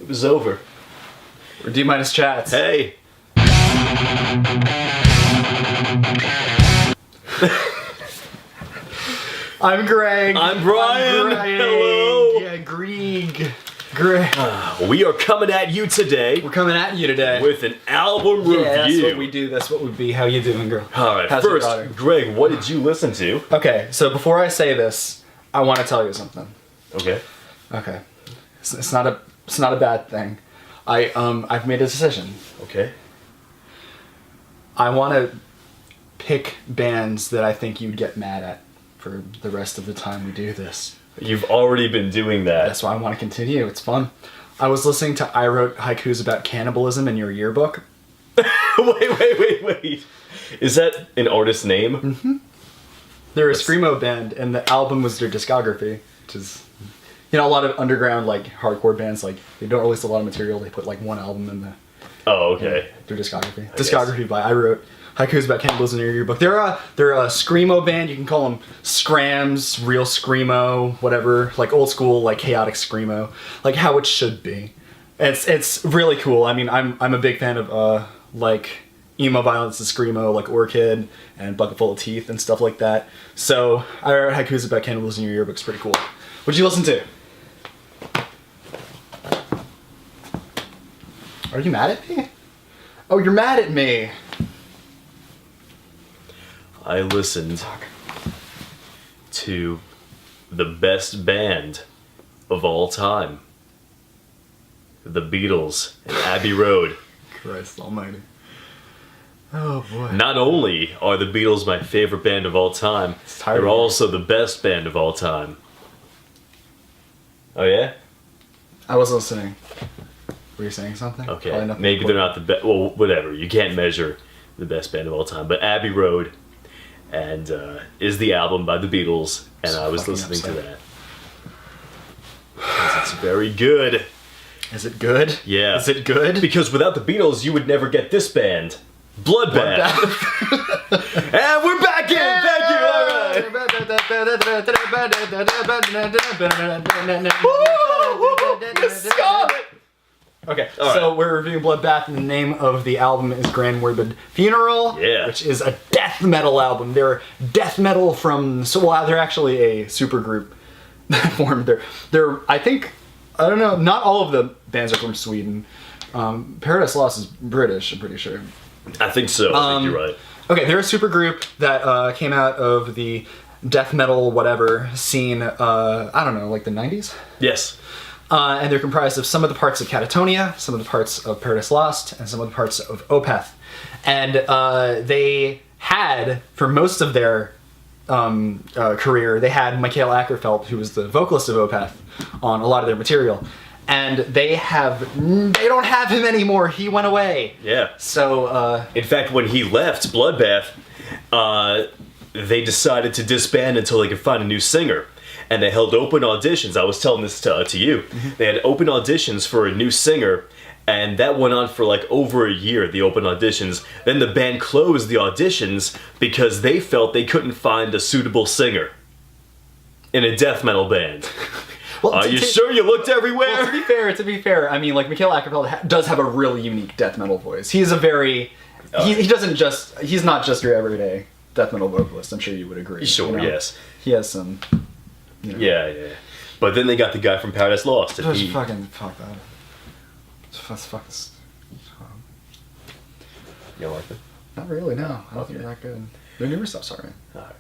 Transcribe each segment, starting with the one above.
It was over. We're D-minus chats. Hey. I'm Greg. I'm Brian. Hello. Yeah, Greg. Greg. We are coming at you today. We're coming at you today with an album review. Yeah, that's what we do. That's what we be. How you doing, girl? All right. How's your First, daughter? Greg, what did you listen to? Okay, so before I say this, I want to tell you something. Okay. Okay. It's not a bad thing. I've made a decision. Okay. I want to pick bands that I think you'd get mad at for the rest of the time we do this. You've already been doing that. That's why I want to continue. It's fun. I was listening to I Wrote Haikus About Cannibalism in Your Yearbook. Wait. Is that an artist's name? Mm-hmm. They're a screamo band, and the album was their discography, which is, you know, a lot of underground, like, hardcore bands, like, they don't release a lot of material. They put, like, one album in okay. their discography. Discography by I Wrote Haikus About Cannibalism in Your Yearbook. They're a screamo band. You can call them scrams, real screamo, whatever. Like old school, like chaotic screamo, like how it should be. It's really cool. I mean, I'm a big fan of like emo violence and screamo, like Orchid and Bucket Full of Teeth and stuff like that. So I wrote Haikus About Cannibalism in Your Yearbook. It's pretty cool. What'd you listen to? Are you mad at me? Oh, you're mad at me. I listened to the best band of all time. The Beatles and Abbey Road. Christ almighty. Oh boy. Not only are the Beatles my favorite band of all time, they're also the best band of all time. Oh yeah? I was listening. Were you saying something? Okay, maybe they're not the best. Well, whatever. You can't measure the best band of all time. But Abbey Road and is the album by the Beatles, and I was listening to that. Because it's very good. Is it good? Yeah. Is it good? Because without the Beatles, you would never get this band. Bloodbath. And we're back in! Thank you! Alright. Okay, so we're reviewing Bloodbath, and the name of the album is Grand Morbid Funeral, which is a death metal album. They're death metal from, they're actually a super group that formed. They're I think, I don't know, not all of the bands are from Sweden. Paradise Lost is British, I'm pretty sure. I think so, I think you're right. Okay, they're a super group that came out of the death metal whatever scene, I don't know, like the 90s? Yes. And they're comprised of some of the parts of Catatonia, some of the parts of Paradise Lost, and some of the parts of Opeth. And they had, for most of their career, they had Mikael Åkerfeldt, who was the vocalist of Opeth, on a lot of their material. And they don't have him anymore. He went away. Yeah. So, in fact, when he left Bloodbath, they decided to disband until they could find a new singer. And they held open auditions. I was telling this to you. Mm-hmm. They had open auditions for a new singer, and that went on for like over a year, the open auditions. Then the band closed the auditions because they felt they couldn't find a suitable singer in a death metal band. Well, are you sure you looked everywhere? Well, to be fair, I mean, like, Mikael Åkerfeldt does have a really unique death metal voice. He's a very... he's not just your everyday death metal vocalist. I'm sure you would agree. Sure, you know? Yes. He has some... You know. Yeah. But then they got the guy from Paradise Lost. Fuck that. Fuck this. You don't like it? Not really, no. I don't think they're that good. Their newer stuff's alright. Alright.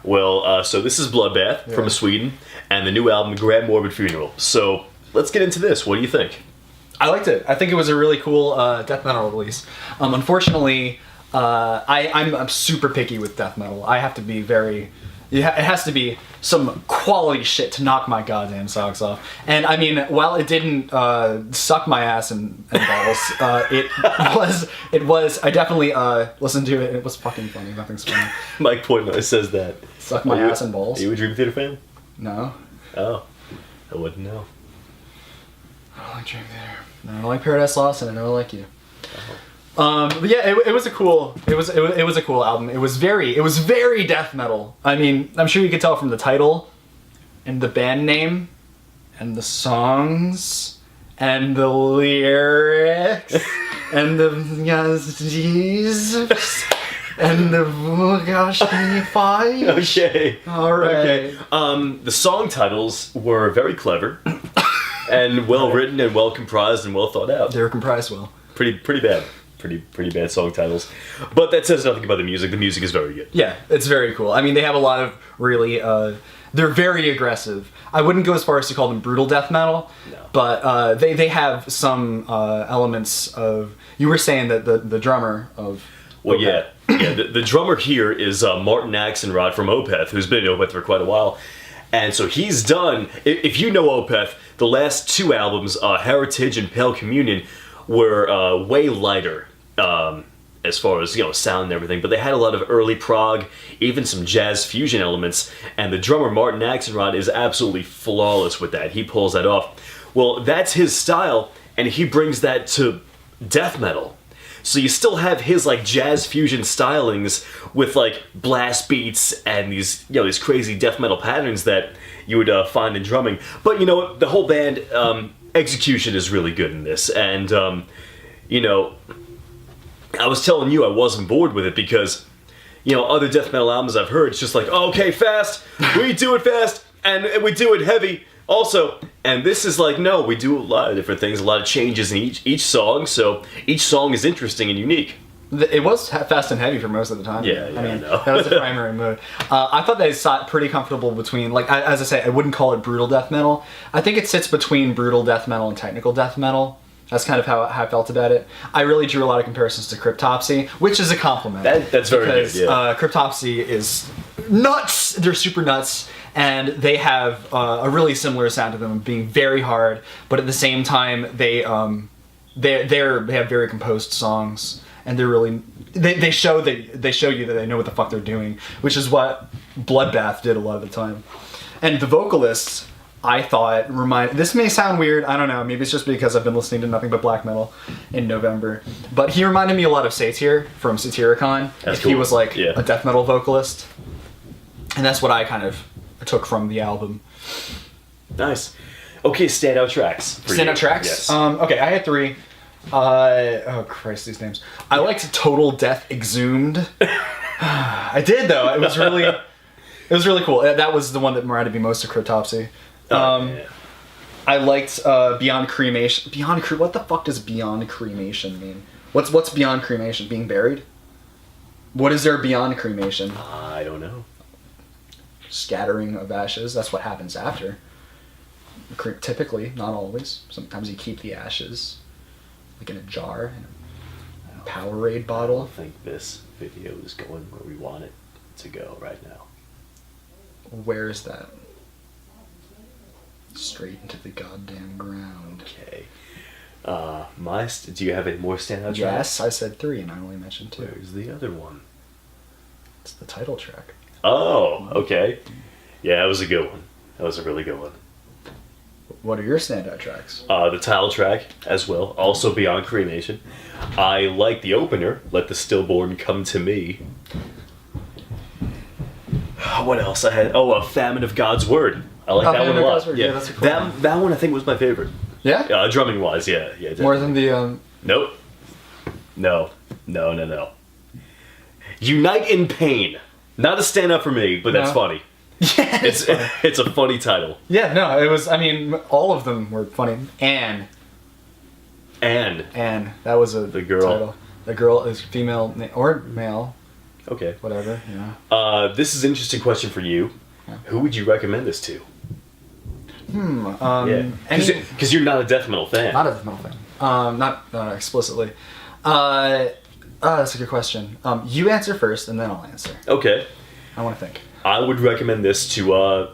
Well, so this is Bloodbath from Sweden, and the new album, Grand Morbid Funeral. So, let's get into this. What do you think? I liked it. I think it was a really cool death metal release. Unfortunately, I'm super picky with death metal. I have to be very... It has to be some quality shit to knock my goddamn socks off. And I mean, while it didn't suck my ass and balls, it was. I definitely listened to it. It was fucking funny. Nothing's funny. Mike Portnoy says that. Suck my ass and balls. Are you a Dream Theater fan? No. Oh, I wouldn't know. I don't like Dream Theater. I don't like Paradise Lost, and I don't like you. But yeah, it was a cool album. It was very death metal. I mean, I'm sure you could tell from the title and the band name and the songs and the lyrics and the Jesus and the five. Okay. All right. Okay. The song titles were very clever and well written and well comprised and well thought out. They were comprised well. Pretty bad. Pretty bad song titles. But that says nothing about the music. The music is very good. Yeah, it's very cool. I mean, they have a lot of really, they're very aggressive. I wouldn't go as far as to call them brutal death metal, No. but they have some elements of, you were saying that the drummer of... Well, Opeth. yeah. The drummer here is Martin Axelrod from Opeth, who's been in Opeth for quite a while. And so he's done, if you know Opeth, the last two albums, Heritage and Pale Communion, were way lighter. As far as, sound and everything, but they had a lot of early prog, even some jazz fusion elements, and the drummer Martin Axelrod is absolutely flawless with that. He pulls that off. Well, that's his style, and he brings that to death metal. So you still have his jazz fusion stylings with blast beats and these these crazy death metal patterns that you would find in drumming. But the whole band execution is really good in this, and I was telling you I wasn't bored with it because, other death metal albums I've heard, it's just okay, fast, we do it fast, and we do it heavy also. And this is no, we do a lot of different things, a lot of changes in each song, so each song is interesting and unique. It was fast and heavy for most of the time. Yeah, I mean, know. that was the primary mode. I thought they sat pretty comfortable between, as I say, I wouldn't call it brutal death metal. I think it sits between brutal death metal and technical death metal. That's kind of how I felt about it. I really drew a lot of comparisons to Cryptopsy, which is a compliment. That's very because, good, yeah. Cryptopsy is nuts. They're super nuts, and they have a really similar sound to them, being very hard, but at the same time, they have very composed songs, and they're really they show you that they know what the fuck they're doing, which is what Bloodbath did a lot of the time. And the vocalists, I thought, this may sound weird, I don't know, maybe it's just because I've been listening to nothing but black metal in November, but he reminded me a lot of Satyr from Satyricon. That's if cool. he was Yeah. a death metal vocalist. And that's what I kind of took from the album. Nice. Okay, standout tracks. For you. Standout tracks? Yes. Okay, I had 3. Oh Christ, these names. I liked Total Death Exhumed. I did though. It was really cool. That was the one that reminded me most of Cryptopsy. Yeah. I liked Beyond Cremation. What the fuck does Beyond Cremation mean? What's Beyond Cremation? Being buried? What is there beyond cremation? I don't know. Scattering of ashes. That's what happens after. Typically, not always. Sometimes you keep the ashes in a jar, in a Powerade I bottle. don't think this video is going where we want it to go right now. Where is that? Straight into the goddamn ground. Okay. Do you have any more standout tracks? Yes, I said 3 and I only mentioned 2. Where's the other one? It's the title track. Oh, okay. Yeah, that was a good one. That was a really good one. What are your standout tracks? The title track as well, also Beyond Cremation. I like the opener, Let the Stillborn Come to Me. What else I had? Oh, A Famine of God's Word. I like that one a Famine of lot. God's Word. Yeah, that's a cool one. That one I think was my favorite. Yeah? Drumming wise, yeah. More than the Nope. No. Unite in Pain. Not a stand-up for me, but that's No. funny. Yeah, It's a funny title. yeah, no, it was, I mean, all of them were funny. Anne, that was The girl. title. The girl is female or male, Okay. whatever, yeah. This is an interesting question for you. Yeah. Who would you recommend this to? Yeah. Any, Because you're not a death metal fan. not a metal thing. Not explicitly. That's a good question. You answer first, and then I'll answer. Okay. I want to think. I would recommend this to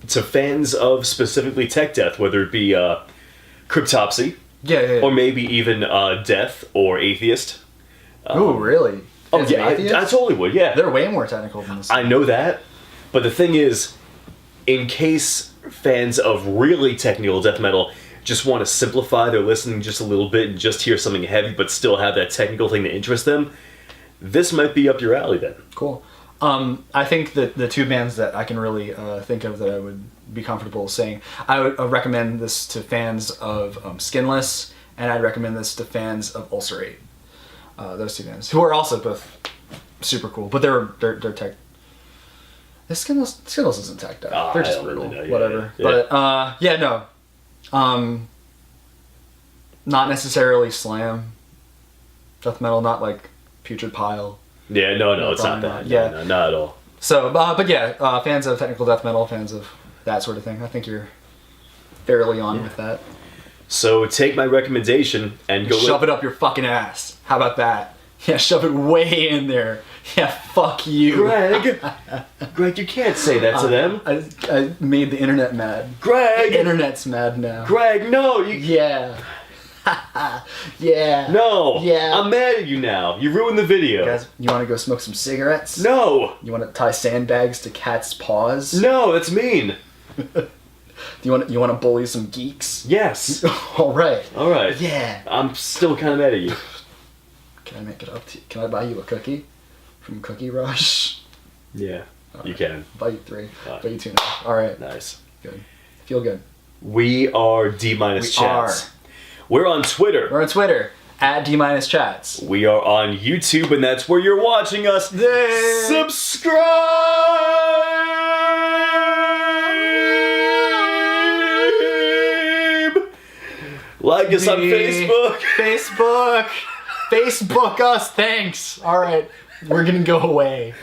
fans of specifically tech death, whether it be Cryptopsy, Yeah. or maybe even Death or Atheist. Oh, really? Oh Is yeah, I Atheist? totally would. Yeah, They're way more technical than this. I know that, but the thing is, in case fans of really technical death metal just want to simplify their listening just a little bit and just hear something heavy, but still have that technical thing to interest them, this might be up your alley then. Cool. I think that the two bands that I can really think of that I would be comfortable saying, I would recommend this to fans of Skinless, and I'd recommend this to fans of Ulcerate. Those two bands, who are also both super cool, but they're tech. Skinless isn't tech out. They're just brutal, whatever. Yeah. But no, not necessarily slam death metal, not like Putrid Pile. Yeah, no, it's not that. No, not at all. So, but yeah, fans of technical death metal, fans of that sort of thing. I think you're fairly on with that. So take my recommendation and go shove it up your fucking ass. How about that? Yeah, shove it way in there. Yeah, fuck you, Greg, you can't say that to them. I made the internet mad. Greg, the internet's mad now. Greg, no, you. Yeah. Yeah. No. Yeah. I'm mad at you now. You ruined the video. You guys, you want to go smoke some cigarettes? No. You want to tie sandbags to cats' paws? No, that's mean. Do you want to bully some geeks? Yes. All right. Yeah. I'm still kind of mad at you. Can I make it up to you? Can I buy you a cookie from Cookie Rush? Yeah. You can. Buy you 3. Buy you 2 now. All right. Nice. Good. Feel good. We are D-Chats. We're on Twitter. We're on Twitter at D-Chats. We are on YouTube, and that's where you're watching us. Subscribe! Like us on Facebook. Facebook us, thanks. All right, we're gonna go away.